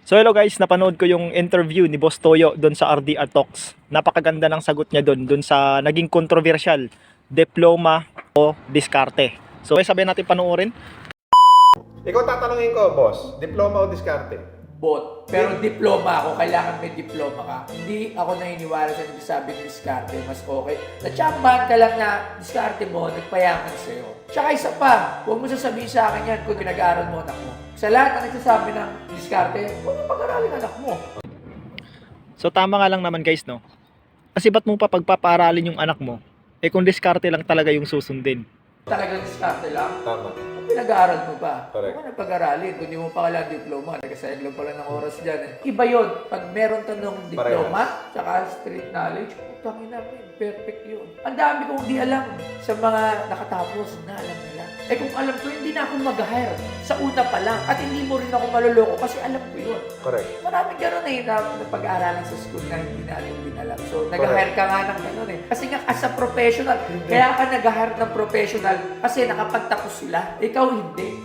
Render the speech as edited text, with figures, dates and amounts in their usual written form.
So hello guys, napanood ko yung interview ni Boss Toyo doon sa RDR Talks. Napakaganda ng sagot niya doon sa naging controversial, diploma o diskarte. So sabihin natin panoorin. Ikaw tatanungin ko, boss, diploma o diskarte? Both. Pero diploma ako, kailangan may diploma ka. Hindi ako naniniwala sa nagsasabing diskarte, mas okay. Natsambahan ka lang na diskarte mo, nagpayaman sa'yo. Tsaka isa pa, huwag mo sasabihin sa akin yan kung pinag-aaral mo anak mo. Sa lahat na nagsasabi ng diskarte, huwag mo pag-aralin anak mo. So tama nga lang naman guys, no? Kasi ba't mo pa pagpapaaralin yung anak mo? Eh kung diskarte lang talaga yung susundin. Talagang diskarte lang. Tama. Pinag-aaral mo ba? Correct. Huwag mo na pag-aralin. Kung di mo pa kailangan diploma, nagkasayang lang pala ng oras dyan. Iba yun. Pag meron tanong diploma, tsaka street knowledge, tangin namin, perfect yun. Ang dami kong di alam sa mga nakatapos na alam nila. Eh kung alam ko, hindi na ako mag-hire sa una pa lang. At hindi mo rin ako maluloko kasi alam ko yun. Correct. Maraming gano'n na pag-aaralan sa school na hindi natin alam. So, nag-hire ka nga ng gano'n eh. Kasi nga, as a professional, kaya ka nag-hire ng professional kasi nakapagtapos sila. Ikaw hindi.